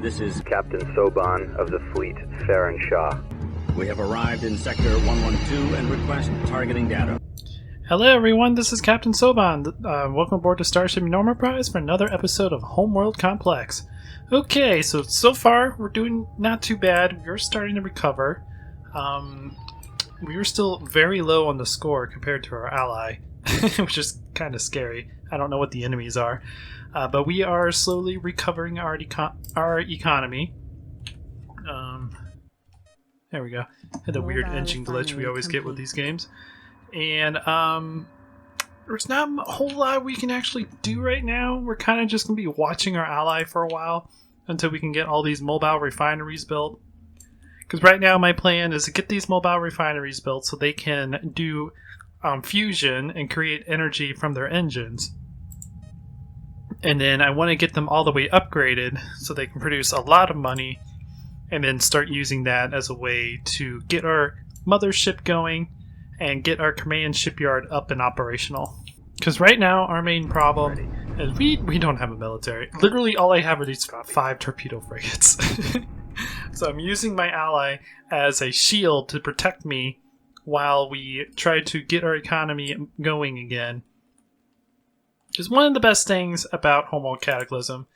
This is Captain Soban of the fleet, Farron Shaw. We have arrived in Sector 112 and request targeting data. Hello everyone, this is Captain Soban. Welcome aboard to Starship Norma-Prize for another episode of Homeworld Complex. Okay, so far we're doing not too bad. We're starting to recover. We were still very low on the score compared to our ally, which is kind of scary. I don't know what the enemies are. But we are slowly recovering our economy. There we go. Had the weird engine glitch we always get with these games. And there's not a whole lot we can actually do right now. We're kind of just going to be watching our ally for a while until we can get all these mobile refineries built. Because right now my plan is to get these mobile refineries built so they can do fusion and create energy from their engines. And then I want to get them all the way upgraded so they can produce a lot of money and then start using that as a way to get our mothership going and get our command shipyard up and operational. Because right now our main problem is we don't have a military. Literally all I have are these 5 torpedo frigates. So I'm using my ally as a shield to protect me while we try to get our economy going again. Because one of the best things about Homeworld Cataclysm,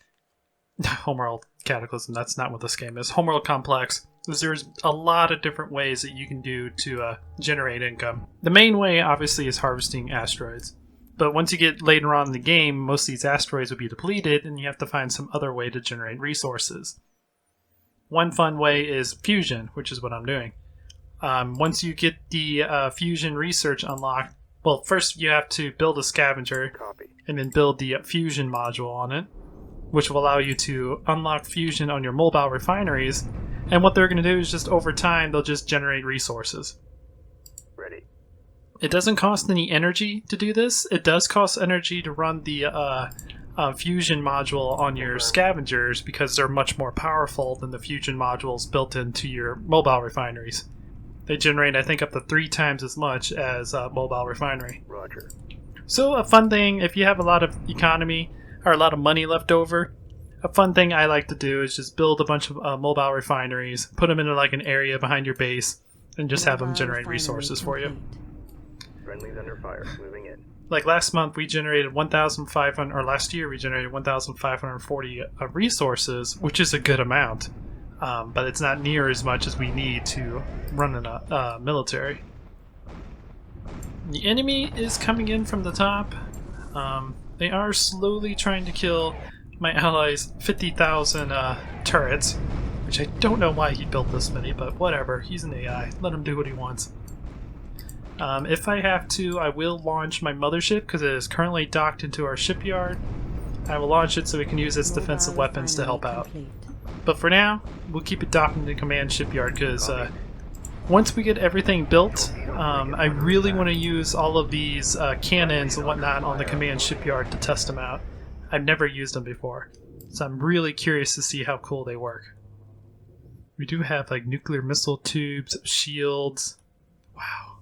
that's not what this game is, Homeworld Complex, is there's a lot of different ways that you can do to generate income. The main way, obviously, is harvesting asteroids. But once you get later on in the game, most of these asteroids will be depleted, and you have to find some other way to generate resources. One fun way is fusion, which is what I'm doing. Once you get the fusion research unlocked, well, first you have to build a scavenger and then build the fusion module on it, which will allow you to unlock fusion on your mobile refineries. And what they're going to do is just over time, they'll just generate resources. Ready. It doesn't cost any energy to do this. It does cost energy to run the fusion module on your scavengers because they're much more powerful than the fusion modules built into your mobile refineries. They generate, I think, up to 3 times as much as a mobile refinery. Roger. So a fun thing, if you have a lot of economy or a lot of money left over, a fun thing I like to do is just build a bunch of mobile refineries, put them into like an area behind your base, and just have them generate resources for you. Friendly's under fire. Moving in. Like last month, we generated 1,500, or last year we generated 1,540 resources, which is a good amount. But it's not near as much as we need to run a military. The enemy is coming in from the top. They are slowly trying to kill my allies' 50,000 turrets, which I don't know why he built this many, but whatever. He's an AI. Let him do what he wants. If I have to, I will launch my mothership because it is currently docked into our shipyard. I will launch it so we can use its defensive weapons to help out. But for now, we'll keep it docked in the command shipyard because once we get everything built, I really want to use all of these cannons and whatnot on the command shipyard to test them out. I've never used them before, so I'm really curious to see how cool they work. We do have like nuclear missile tubes, shields. Wow.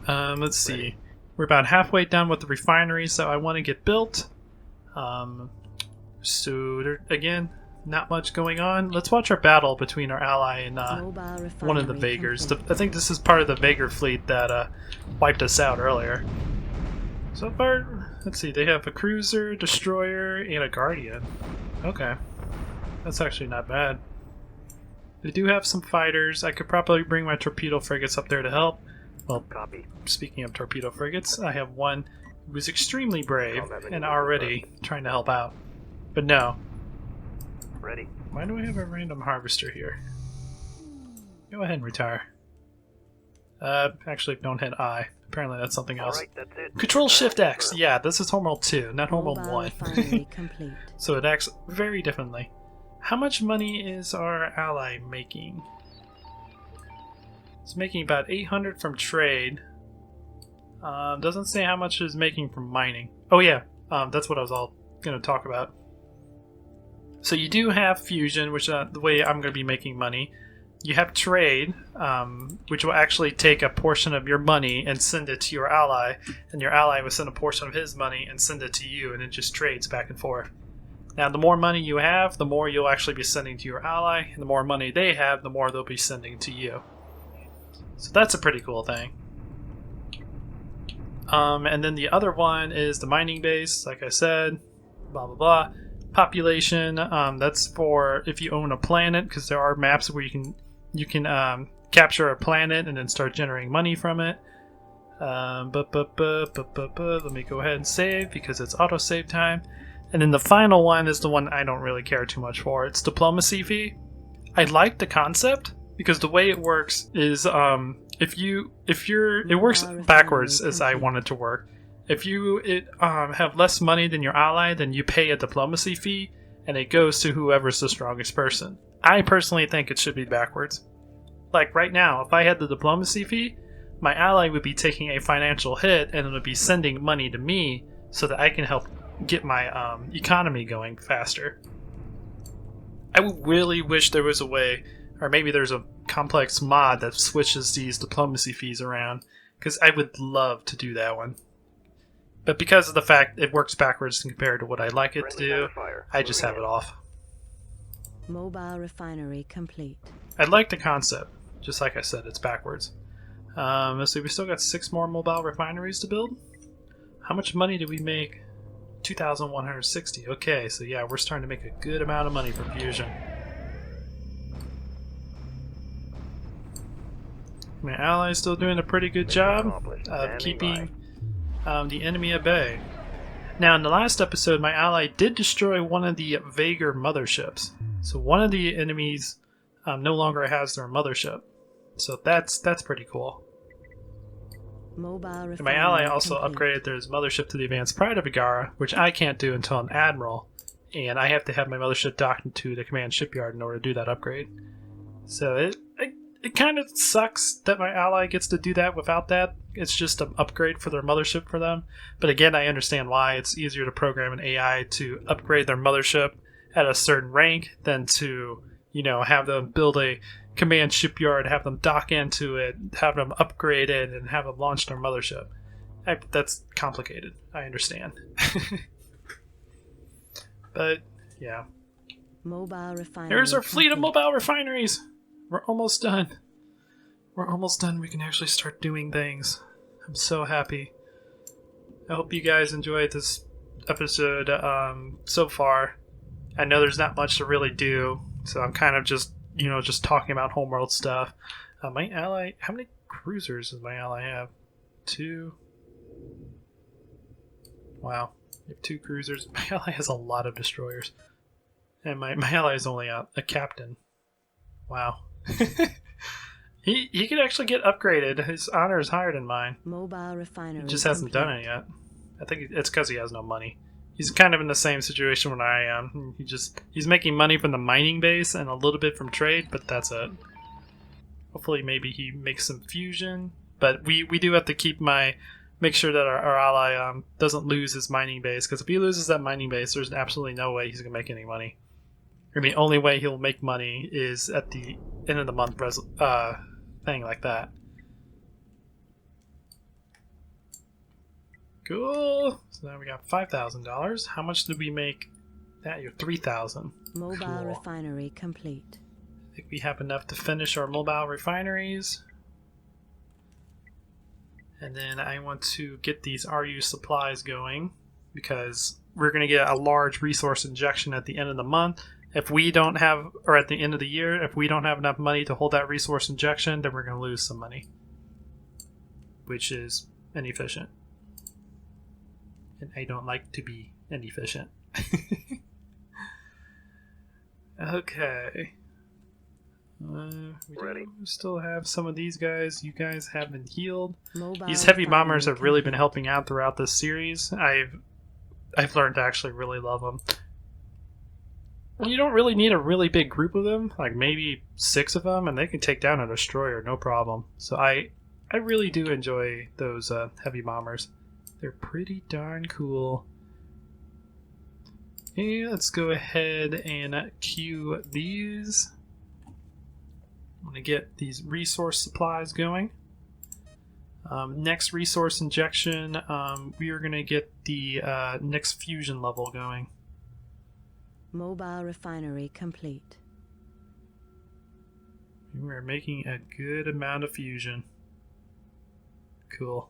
Let's see. We're about halfway done with the refineries that I want to get built. So there, again, not much going on. Let's watch our battle between our ally and one of the Vagers. I think this is part of the Vager fleet that wiped us out earlier. So far, let's see, they have a cruiser, destroyer, and a guardian. Okay. That's actually not bad. They do have some fighters. I could probably bring my torpedo frigates up there to help. Well, Copy. Speaking of torpedo frigates, I have one who was extremely brave and already trying to help out. But no. Ready. Why do I have a random harvester here? Go ahead and retire. Actually, don't hit I. Apparently that's something else. All right, that's it. Control Shift X. Yeah, this is Homeworld 2, not Homeworld 1. So it acts very differently. How much money is our ally making? It's making about 800 from trade. Doesn't say how much it's making from mining. Oh yeah, that's what I was all going to talk about. So you do have fusion, which the way I'm going to be making money. you have trade, which will actually take a portion of your money and send it to your ally, and your ally will send a portion of his money and send it to you, and it just trades back and forth. Now, the more money you have, the more you'll actually be sending to your ally, and the more money they have, the more they'll be sending to you. So that's a pretty cool thing. And then the other one is the mining base, like I said, blah blah blah. Population, that's for if you own a planet, because there are maps where you can capture a planet and then start generating money from it. Let me go ahead and save because it's autosave time. And then the final one is the one I don't really care too much for. It's diplomacy fee. I like the concept because the way it works is it works backwards as I want it to work. If you have less money than your ally, then you pay a diplomacy fee, and it goes to whoever's the strongest person. I personally think it should be backwards. Like right now, if I had the diplomacy fee, my ally would be taking a financial hit, and it would be sending money to me so that I can help get my economy going faster. I would really wish there was a way, or maybe there's a complex mod that switches these diplomacy fees around, because I would love to do that one. But because of the fact it works backwards compared to what I'd like it to do, I just have it off. Mobile refinery complete. I like the concept. Just like I said, it's backwards. Let's see, we still got 6 more mobile refineries to build. How much money did we make? 2,160. Okay, so yeah, we're starting to make a good amount of money from fusion. My ally's still doing a pretty good job of keeping the enemy at bay. Now, in the last episode, my ally did destroy one of the Vager motherships. So one of the enemies no longer has their mothership. So that's pretty cool. And my ally also upgraded their mothership to the Advanced Pride of Vigara, which I can't do until an Admiral. And I have to have my mothership docked into the command shipyard in order to do that upgrade. So it kind of sucks that my ally gets to do that without that. It's just an upgrade for their mothership for them. But again, I understand why. It's easier to program an AI to upgrade their mothership at a certain rank than to, have them build a command shipyard, have them dock into it, have them upgrade it, and have them launch their mothership. That's complicated. I understand. But, yeah. Mobile refinery. There's our fleet of mobile refineries! We're almost done. We're almost done. We can actually start doing things. I'm so happy. I hope you guys enjoyed this episode so far. I know there's not much to really do, so I'm kind of just talking about Homeworld stuff. My ally, how many cruisers does my ally have? 2. Wow. You have 2 cruisers. My ally has a lot of destroyers. And my ally is only a captain. Wow. He could actually get upgraded. His honor is higher than mine. Mobile refinery. He just hasn't done it yet. I think it's because he has no money. He's kind of in the same situation when I am. He's making money from the mining base and a little bit from trade, but that's it. Hopefully maybe he makes some fusion. But we do have to make sure that our ally doesn't lose his mining base, because if he loses that mining base, there's absolutely no way he's going to make any money. I mean, the only way he'll make money is at the end of the month thing like that. Cool. So now we got $5,000. How much did we make that year? 3,000. Mobile refinery complete. I think we have enough to finish our mobile refineries. And then I want to get these RU supplies going, because we're going to get a large resource injection at the end of the month. If we don't have, or at the end of the year, if we don't have enough money to hold that resource injection, then we're going to lose some money, which is inefficient. And I don't like to be inefficient. Okay. We still have some of these guys. You guys haven't healed. These heavy bombers have really been helping out throughout this series. I've learned to actually really love them. You don't really need a really big group of them, like maybe 6 of them, and they can take down a destroyer, no problem. So I really do enjoy those heavy bombers. They're pretty darn cool. And let's go ahead and queue these. want to get these resource supplies going. Next resource injection, we are going to get the next fusion level going. Mobile refinery complete. We're making a good amount of fusion. Cool.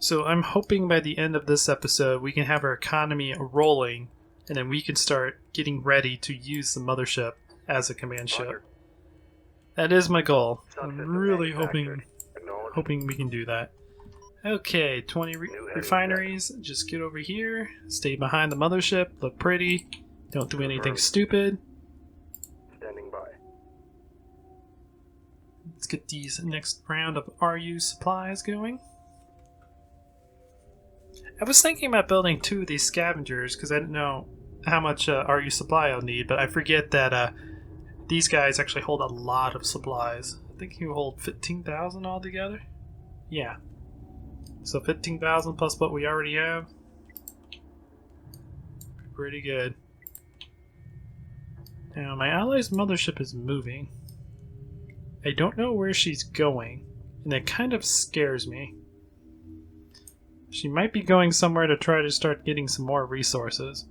So I'm hoping by the end of this episode we can have our economy rolling, and then we can start getting ready to use the mothership as a command ship. That is my goal. I'm really hoping we can do that. Okay, 20 refineries. Just get over here, stay behind the mothership, look pretty, don't do anything stupid. Standing by. Let's get these next round of RU supplies going. I was thinking about building 2 of these scavengers because I didn't know how much RU supply I'll need, but I forget that these guys actually hold a lot of supplies. I think you hold 15,000 altogether. Yeah. So 15,000 plus what we already have. Pretty good. Now, my ally's mothership is moving. I don't know where she's going, and it kind of scares me. She might be going somewhere to try to start getting some more resources.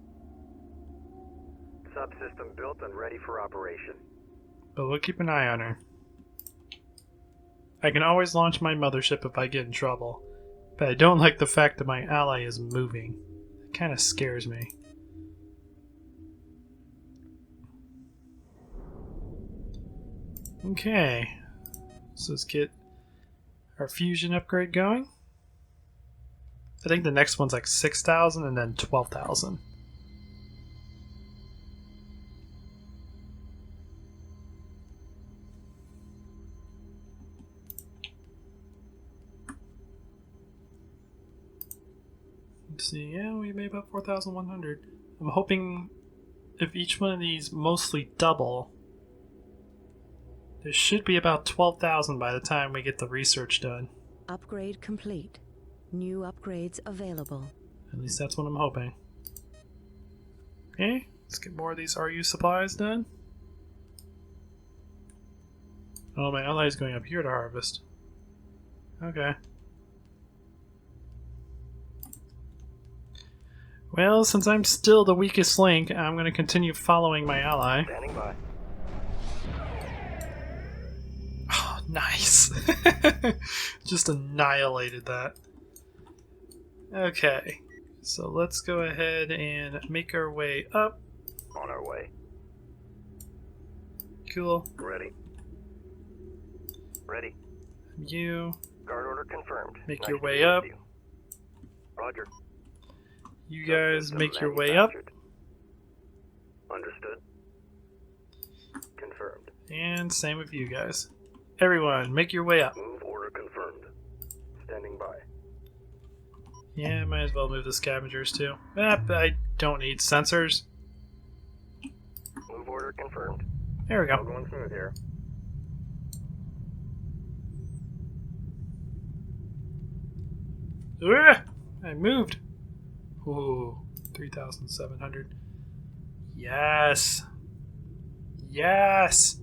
Subsystem built and ready for operation. But we'll keep an eye on her. I can always launch my mothership if I get in trouble, but I don't like the fact that my ally is moving. It kind of scares me. Okay, so let's get our fusion upgrade going. I think the next one's like 6,000 and then 12,000. Let's see, yeah, we made about 4,100. I'm hoping if each one of these mostly double, there should be about 12,000 by the time we get the research done. Upgrade complete. New upgrades available. At least that's what I'm hoping. Okay, let's get more of these RU supplies done. Oh, my ally's going up here to harvest. Okay. Well, since I'm still the weakest link, I'm going to continue following my ally. Standing by. Oh, nice. Just annihilated that. Okay, so let's go ahead and make our way up. On our way. Cool. Ready. Ready. You Guard order confirmed. make Nice your to way meet up. you. Roger. You guys Subsystem make your way up. manufactured. Understood. Confirmed. And same with you guys. Everyone, make your way up. Move order confirmed. Standing by. Yeah, might as well move the scavengers too. I don't need sensors. Move order confirmed. There we All go. going smooth here. I moved. Ooh, 3,700. Yes. Yes.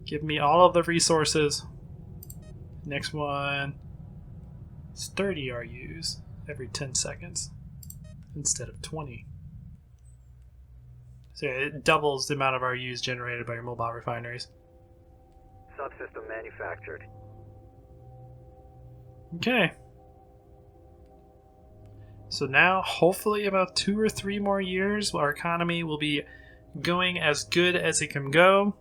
Give me all of the resources. Next one. It's 30 RUs every 10 seconds instead of 20. So it doubles the amount of RUs generated by your mobile refineries. Subsystem manufactured. Okay. So now, hopefully about 2 or 3 more years, our economy will be going as good as it can go.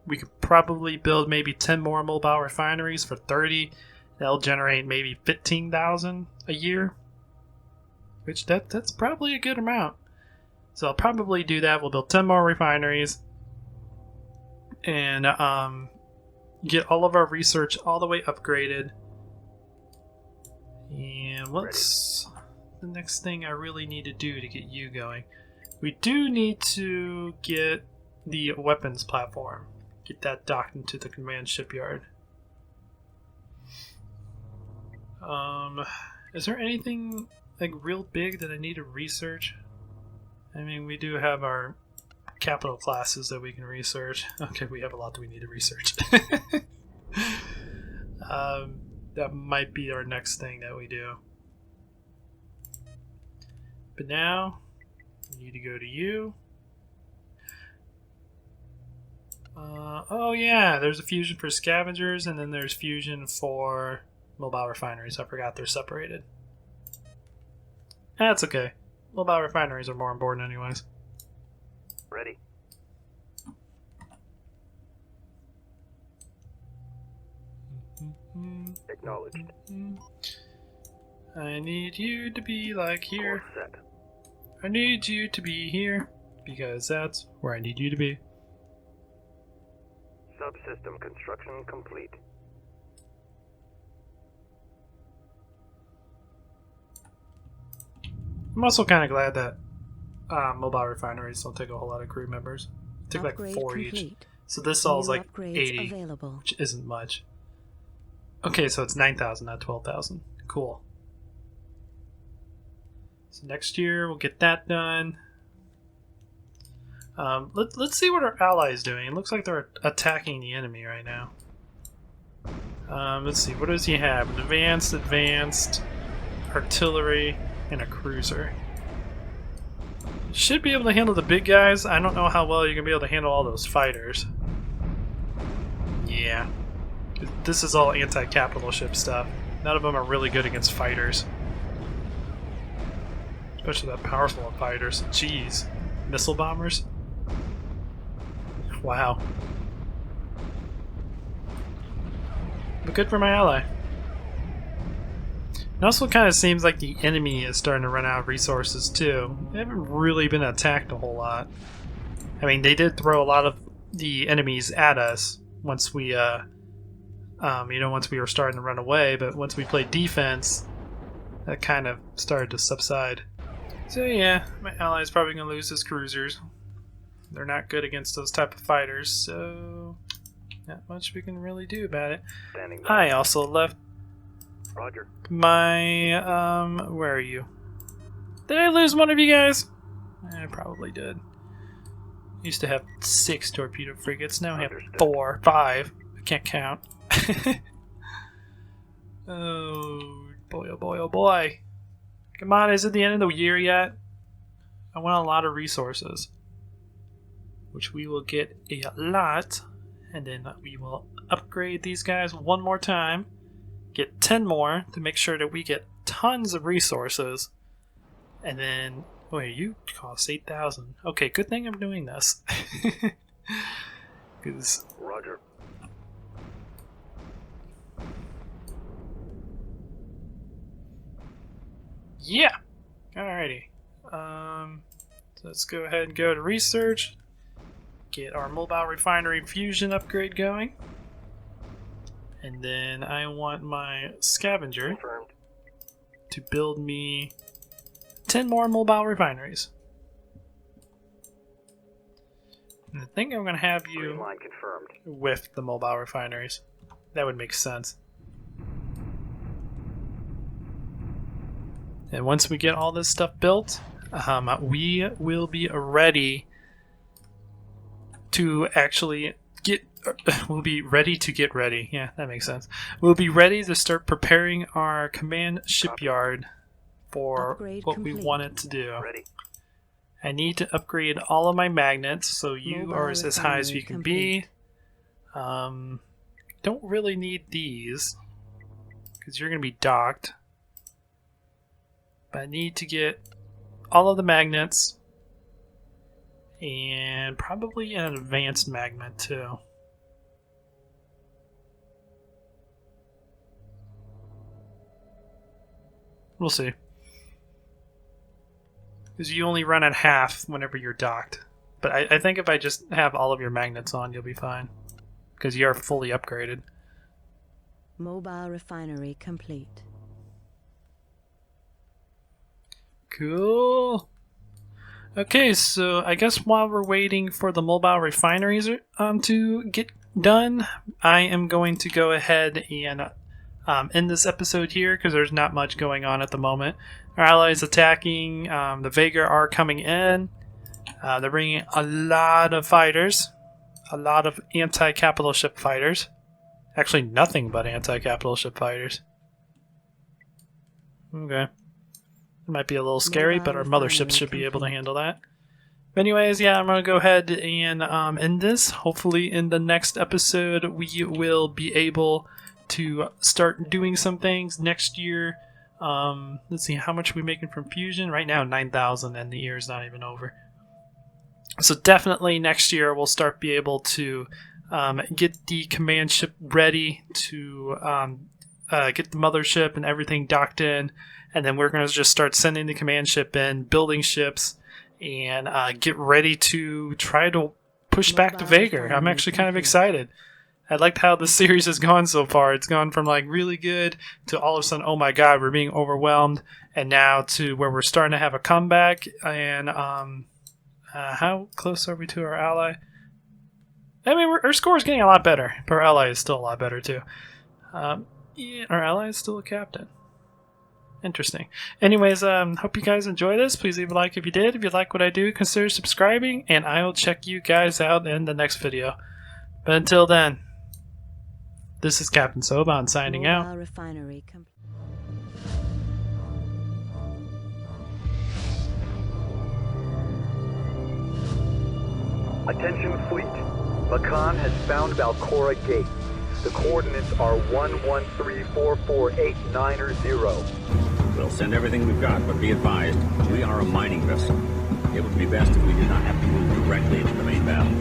We could probably build maybe 10 more mobile refineries for 30. That'll generate maybe 15,000 a year. Which that's probably a good amount. So I'll probably do that. We'll build 10 more refineries. And get all of our research all the way upgraded. And what's the next thing I really need to do to get you going? We do need to get the weapons platform. Get that docked into the command shipyard. Is there anything like real big that I need to research? I mean, we do have our capital classes that we can research. Okay, we have a lot that we need to research. That might be our next thing that we do. But now, we need to go to you. Oh yeah, there's a fusion for scavengers, and then there's fusion for mobile refineries. I forgot they're separated. That's okay. Mobile refineries are more important anyways. Ready. Acknowledged. I need you to be like here. Course set. I need you to be here because that's where I need you to be. Subsystem construction complete. I'm also kind of glad that mobile refineries don't take a whole lot of crew members. They take like 4 each. So this all is like 80, available. which isn't much. Okay, so it's 9,000, not 12,000. Cool. So next year we'll get that done. Let's see what our ally is doing. It looks like they're attacking the enemy right now. Let's see. What does he have? An advanced, artillery, and a cruiser. Should be able to handle the big guys. I don't know how well you're going to be able to handle all those fighters. Yeah. This is all anti-capital ship stuff. None of them are really good against fighters. Especially that powerful of fighters. Jeez. Missile bombers? Wow. But good for my ally. It also kind of seems like the enemy is starting to run out of resources too. They haven't really been attacked a whole lot. I mean, they did throw a lot of the enemies at us once we, once we were starting to run away, but once we played defense, that kind of started to subside. So yeah, my ally is probably going to lose his cruisers. They're not good against those type of fighters, so not much we can really do about it. Standing by. I also left Roger. my, where are you? Did I lose one of you guys? I probably did. Used to have 6 torpedo frigates, now I have Understood. 4, 5. I can't count. Oh boy, oh boy, oh boy. Come on, is it the end of the year yet? I want a lot of resources. Which we will get a lot. And then we will upgrade these guys one more time. Get 10 more to make sure that we get tons of resources. And then, wait, you cost 8,000. Okay, good thing I'm doing this. Because Roger. yeah. Alrighty. So let's go ahead and go to research. Get our mobile refinery fusion upgrade going. And then I want my scavenger Confirmed. to build me 10 more mobile refineries. And I think I'm going to have Green you line confirmed. with the mobile refineries. That would make sense. And once we get all this stuff built, we will be ready to actually we'll be ready to get ready. Yeah, that makes sense. We'll be ready to start preparing our command shipyard for Upgrade what complete. we want it to do. Ready. I need to upgrade all of my magnets, so you Mobile are as high as refinery you can be. complete. Don't really need these, because you're going to be docked. But I need to get all of the magnets, and probably an advanced magnet too. We'll see. Because you only run at half whenever you're docked. But I think if I just have all of your magnets on, you'll be fine. Because you're fully upgraded. Mobile refinery complete. Cool. Okay, so I guess while we're waiting for the mobile refineries to get done, I am going to go ahead and end this episode here because there's not much going on at the moment. Our allies attacking, the Vega are coming in. They're bringing a lot of fighters, a lot of anti-capital ship fighters. Actually, nothing but anti-capital ship fighters. Okay. It might be a little scary, but our mothership should be able to handle that. But anyways, yeah, I'm going to go ahead and end this. Hopefully in the next episode, we will be able to start doing some things next year. Let's see, how much are we making from fusion? Right now, 9,000, and the year is not even over. So definitely next year, we'll start be able to get the command ship ready to get the mothership and everything docked in. And then we're going to just start sending the command ship in, building ships, and get ready to try to push back the Vega. I'm actually kind of excited. I liked how the series has gone so far. It's gone from like really good to all of a sudden, oh my god, we're being overwhelmed, and now to where we're starting to have a comeback. And how close are we to our ally? I mean, our score is getting a lot better, but our ally is still a lot better too. Yeah, our ally is still a captain. Interesting. Anyways, hope you guys enjoy this. Please leave a like if you did. If you like what I do, consider subscribing, and I will check you guys out in the next video. But until then, this is Captain Soban signing out. Refinery Attention fleet. Makan has found Valcora Gate. The coordinates are 1134489 We'll send everything we've got, but be advised, we are a mining vessel. It would be best if we did not have to move directly into the main battle.